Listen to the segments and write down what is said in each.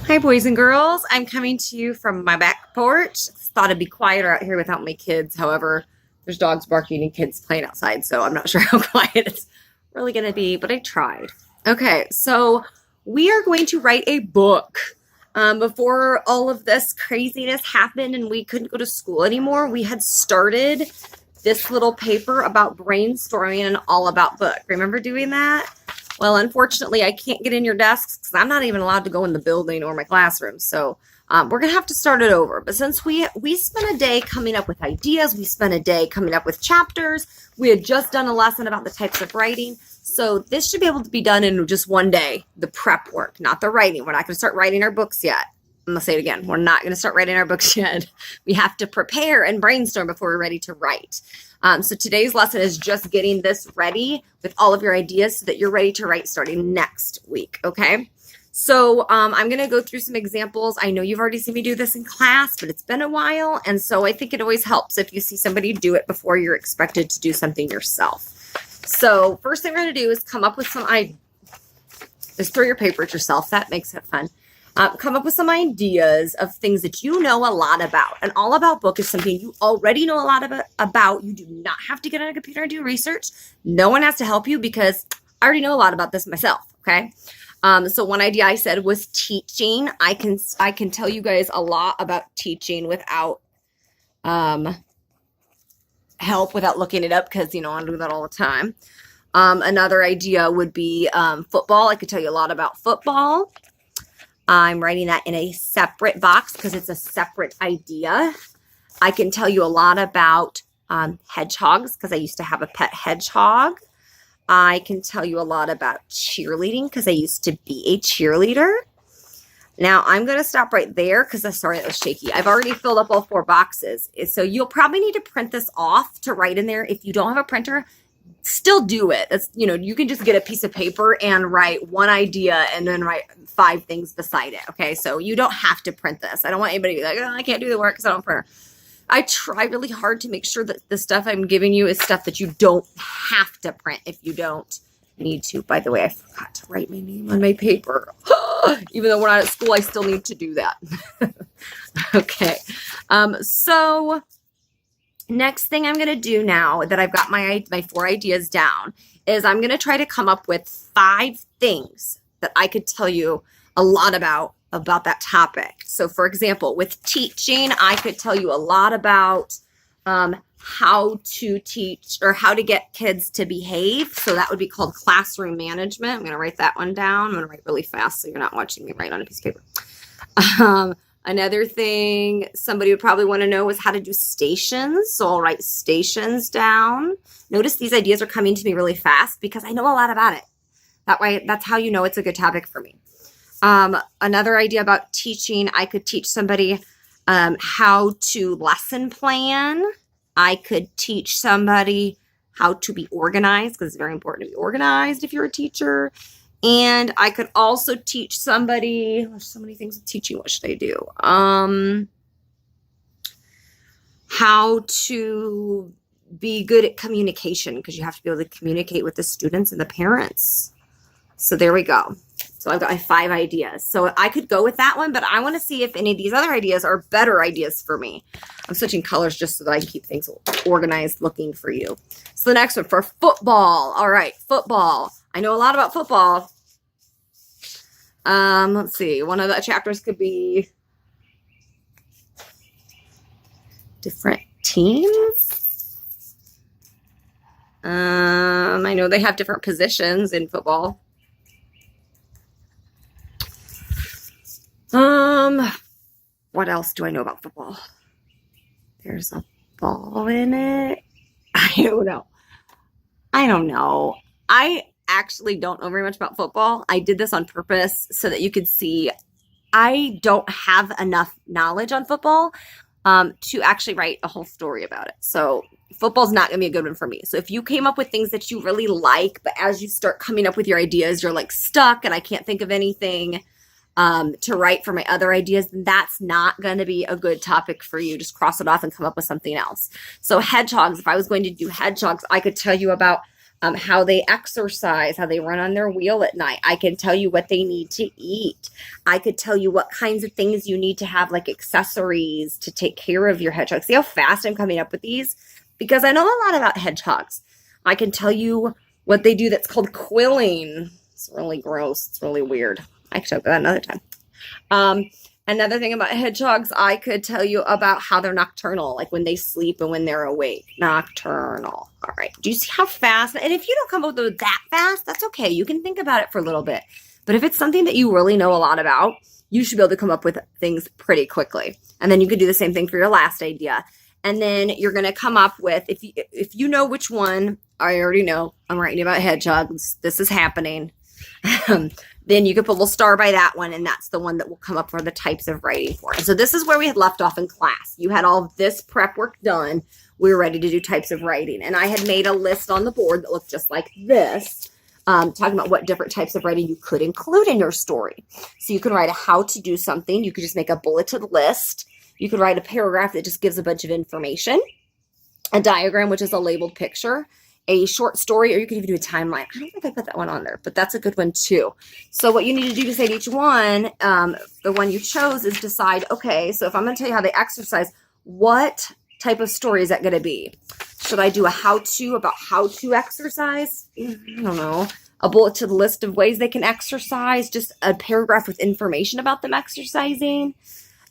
Hi, boys and girls. I'm coming to you from my back porch. Thought it'd be quieter out here without my kids. However, there's dogs barking and kids playing outside, so I'm not sure how quiet it's really going to be, but I tried. Okay, so we are going to write a book. Before all of this craziness happened and we couldn't go to school anymore, we had started this little paper about brainstorming and all about book. Remember doing that? Well, unfortunately, I can't get in your desks because I'm not even allowed to go in the building or my classroom. So we're going to have to start it over. But since we spent a day coming up with ideas, we spent a day coming up with chapters. We had just done a lesson about the types of writing. So this should be able to be done in just one day, the prep work, not the writing. We're not going to start writing our books yet. I'm going to say it again. We're not going to start writing our books yet. We have to prepare and brainstorm before we're ready to write. So today's lesson is just getting this ready with all of your ideas so that you're ready to write starting next week, okay? So I'm going to go through some examples. I know you've already seen me do this in class, but it's been a while, and so I think it always helps if you see somebody do it before you're expected to do something yourself. So first thing we're going to do is come up with some ideas. Just throw your paper at yourself. That makes it fun. Come up with some ideas of things that you know a lot about. An all about book is something you already know a lot about. You do not have to get on a computer and do research. No one has to help you because I already know a lot about this myself. Okay. So one idea I said was teaching. I can tell you guys a lot about teaching without help, without looking it up, because I do that all the time. Another idea would be football. I could tell you a lot about football. I'm writing that in a separate box because it's a separate idea. I can tell you a lot about hedgehogs because I used to have a pet hedgehog. I can tell you a lot about cheerleading because I used to be a cheerleader. Now I'm going to stop right there because sorry, that was shaky. I've already filled up all 4 boxes. So you'll probably need to print this off to write in there. If you don't have a printer, still do it. That's, you can just get a piece of paper and write one idea and then write 5 things beside it. Okay. So you don't have to print this. I don't want anybody to be like, oh, I can't do the work because I don't have a printer. I try really hard to make sure that the stuff I'm giving you is stuff that you don't have to print if you don't need to. By the way, I forgot to write my name on my paper. Even though we're not at school, I still need to do that. Okay. So next thing I'm going to do now that I've got my 4 ideas down is I'm going to try to come up with 5 things that I could tell you a lot about that topic. So for example, with teaching, I could tell you a lot about how to teach or how to get kids to behave. So that would be called classroom management. I'm going to write that one down. I'm going to write really fast so you're not watching me write on a piece of paper. Another thing somebody would probably want to know is how to do stations. So I'll write stations down. Notice these ideas are coming to me really fast because I know a lot about it. That way, that's how you know it's a good topic for me. Another idea about teaching, I could teach somebody how to lesson plan. I could teach somebody how to be organized because it's very important to be organized if you're a teacher. And I could also teach somebody, there's so many things with teaching. What should I do? How to be good at communication because you have to be able to communicate with the students and the parents. So there we go. So I've got my 5 ideas. So I could go with that one, but I want to see if any of these other ideas are better ideas for me. I'm switching colors just so that I can keep things organized looking for you. So the next one for football. All right, football. I know a lot about football. Let's see. One of the chapters could be different teams. I know they have different positions in football. What else do I know about football? There's a ball in it. I don't know. I actually don't know very much about football. I did this on purpose so that you could see I don't have enough knowledge on football to actually write a whole story about it. So football's not going to be a good one for me. So if you came up with things that you really like, but as you start coming up with your ideas, you're like stuck and I can't think of anything to write for my other ideas, then that's not going to be a good topic for you. Just cross it off and come up with something else. So hedgehogs, if I was going to do hedgehogs, I could tell you about how they exercise, how they run on their wheel at night. I can tell you what they need to eat. I could tell you what kinds of things you need to have, like accessories to take care of your hedgehog. See how fast I'm coming up with these? Because I know a lot about hedgehogs. I can tell you what they do that's called quilling. It's really gross. It's really weird. I could talk about that another time. Another thing about hedgehogs, I could tell you about how they're nocturnal, like when they sleep and when they're awake. Nocturnal. All right. Do you see how fast? And if you don't come up with that fast, that's okay. You can think about it for a little bit. But if it's something that you really know a lot about, you should be able to come up with things pretty quickly. And then you could do the same thing for your last idea. And then you're going to come up with, if you know which one, I already know, I'm writing about hedgehogs. This is happening. Then you could put a little star by that one, and that's the one that will come up for the types of writing for. And so this is where we had left off in class. You had all of this prep work done. We were ready to do types of writing. And I had made a list on the board that looked just like this, talking about what different types of writing you could include in your story. So you can write a how to do something. You could just make a bulleted list. You could write a paragraph that just gives a bunch of information, a diagram, which is a labeled picture, a short story, or you could even do a timeline. I don't think I put that one on there, but that's a good one too. So what you need to do to say to each one, the one you chose, is decide, okay, so if I'm going to tell you how they exercise, what type of story is that going to be? Should I do a how-to about how to exercise? I don't know. A bulleted list of ways they can exercise, just a paragraph with information about them exercising.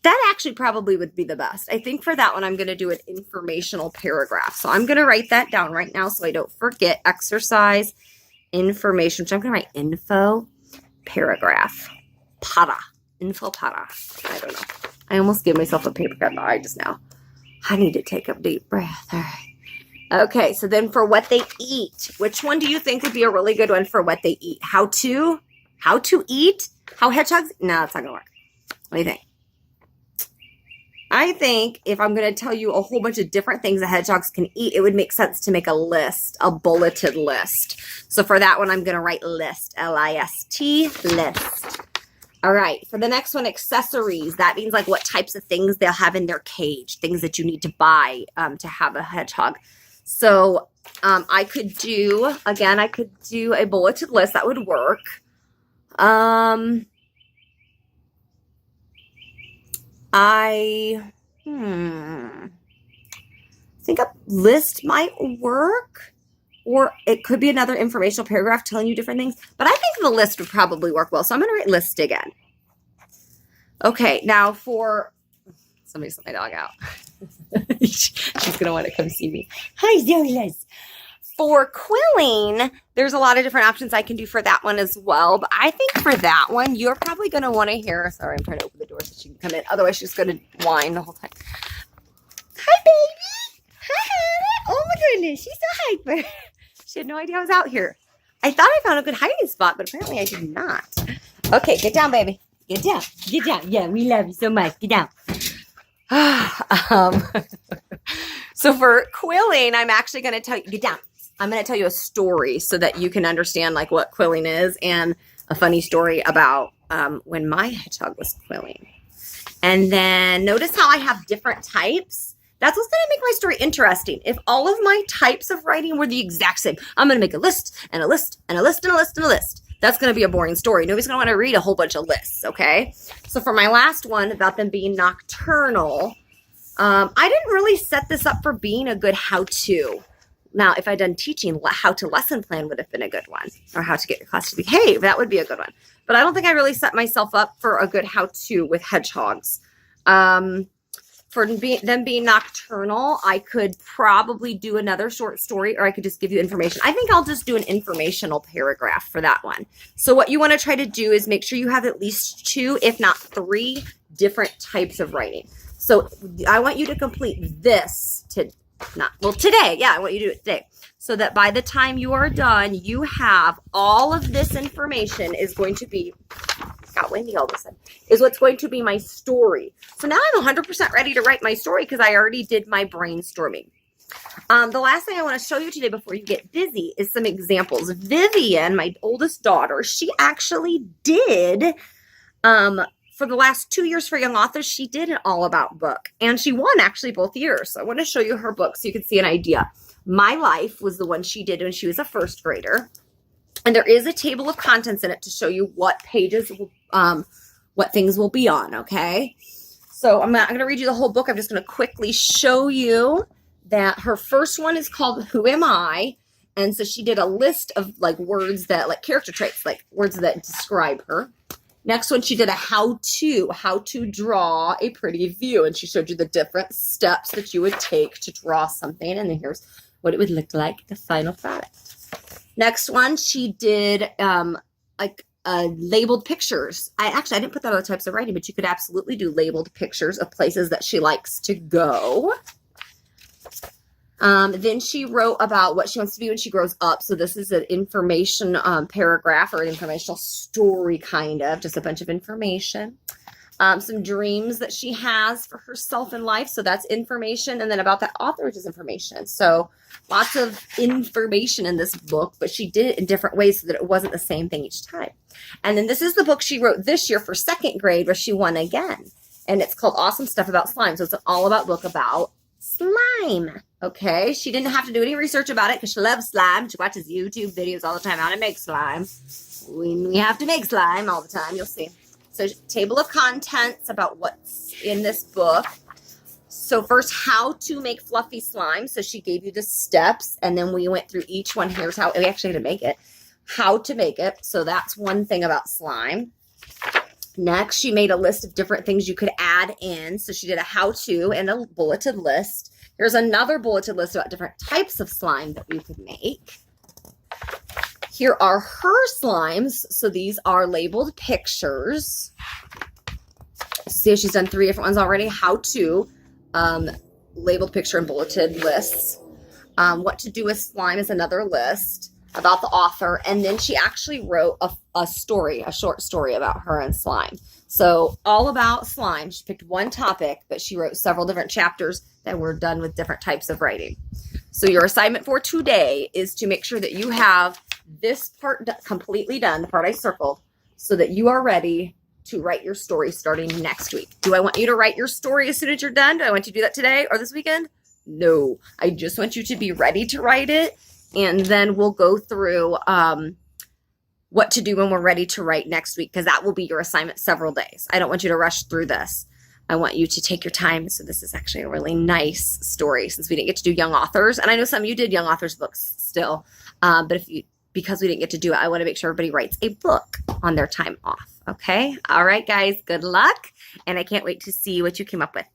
That actually probably would be the best. I think for that one, I'm going to do an informational paragraph. So I'm going to write that down right now so I don't forget. Exercise, information. So I'm going to write info, paragraph, para. Info, para. I don't know. I almost gave myself a paper cut in the eye just now. I need to take a deep breath. All right. Okay, so then for what they eat, which one do you think would be a really good one for what they eat? How to eat? How hedgehogs? No, it's not going to work. What do you think? I think if I'm going to tell you a whole bunch of different things that hedgehogs can eat, it would make sense to make a list, a bulleted list. So for that one, I'm going to write list, L-I-S-T, list. All right. For the next one, accessories. That means like what types of things they'll have in their cage, things that you need to buy to have a hedgehog. So I could do a bulleted list. That would work. I think a list might work, or it could be another informational paragraph telling you different things, but I think the list would probably work well. So I'm going to write list again. Okay. Now somebody let my dog out. She's going to want to come see me. Hi, Zolas. For quilling, there's a lot of different options I can do for that one as well. But I think for that one, you're probably going to want to hear. Sorry, I'm trying to open the door so she can come in. Otherwise, she's going to whine the whole time. Hi, baby. Hi, honey. Oh, my goodness. She's so hyper. She had no idea I was out here. I thought I found a good hiding spot, but apparently I did not. Okay, get down, baby. Get down. Get down. Yeah, we love you so much. Get down. So for quilling, I'm actually going to tell you, get down. I'm going to tell you a story so that you can understand like what quilling is, and a funny story about when my hedgehog was quilling. And then notice how I have different types. That's what's going to make my story interesting. If all of my types of writing were the exact same, I'm going to make a list and a list and a list and a list and a list. That's going to be a boring story. Nobody's going to want to read a whole bunch of lists, okay? So for my last one about them being nocturnal, I didn't really set this up for being a good how-to. Now, if I'd done teaching, how to lesson plan would have been a good one, or how to get your class to behave. That would be a good one. But I don't think I really set myself up for a good how-to with hedgehogs. For them being nocturnal, I could probably do another short story, or I could just give you information. I think I'll just do an informational paragraph for that one. So what you want to try to do is make sure you have at least 2, if not 3, different types of writing. So I want you to complete this today. Yeah, I want you to do it today. So that by the time you are done, you have all of this information is going to be, got windy all of a sudden, is what's going to be my story. So now I'm 100% ready to write my story because I already did my brainstorming. The last thing I want to show you today before you get busy is some examples. Vivian, my oldest daughter, she actually did, for the last 2 years for young authors, she did an all about book, and she won actually both years. So I want to show you her book so you can see an idea. My Life was the one she did when she was a first grader. And there is a table of contents in it to show you what pages, what things will be on, okay? So I'm not going to read you the whole book. I'm just going to quickly show you that her first one is called Who Am I? And so she did a list of like words that, like character traits, like words that describe her. Next one, she did a how to draw a pretty view. And she showed you the different steps that you would take to draw something. And then here's what it would look like, the final product. Next one, she did like labeled pictures. I didn't put that on the types of writing, but you could absolutely do labeled pictures of places that she likes to go. Then she wrote about what she wants to be when she grows up. So this is an information paragraph or an informational story, kind of, just a bunch of information. Some dreams that she has for herself in life. So that's information. And then about that author, which is information. So lots of information in this book, but she did it in different ways so that it wasn't the same thing each time. And then this is the book she wrote this year for second grade where she won again. And it's called Awesome Stuff About Slime. So it's an all about book about slime. Okay. She didn't have to do any research about it because she loves slime. She watches YouTube videos all the time how to make slime. We have to make slime all the time. You'll see. So table of contents about what's in this book. So first, how to make fluffy slime. So she gave you the steps, and then we went through each one. Here's how we actually had to make it. How to make it. So that's one thing about slime. Next, she made a list of different things you could add in. So she did a how-to and a bulleted list. Here's another bulleted list about different types of slime that we could make. Here are her slimes. So these are labeled pictures. See, she's done 3 different ones already. How to, labeled picture and bulleted lists. What to do with slime is another list about the author. And then she actually wrote a story, a short story about her and slime. So all about slime. She picked one topic, but she wrote several different chapters that were done with different types of writing. So your assignment for today is to make sure that you have this part completely done, the part I circled, so that you are ready to write your story starting next week. Do I want you to write your story as soon as you're done? Do I want you to do that today or this weekend? No, I just want you to be ready to write it. And then we'll go through what to do when we're ready to write next week, because that will be your assignment several days. I don't want you to rush through this. I want you to take your time. So this is actually a really nice story since we didn't get to do young authors. And I know some of you did young authors books still. But because we didn't get to do it, I want to make sure everybody writes a book on their time off. Okay. All right, guys, good luck. And I can't wait to see what you came up with.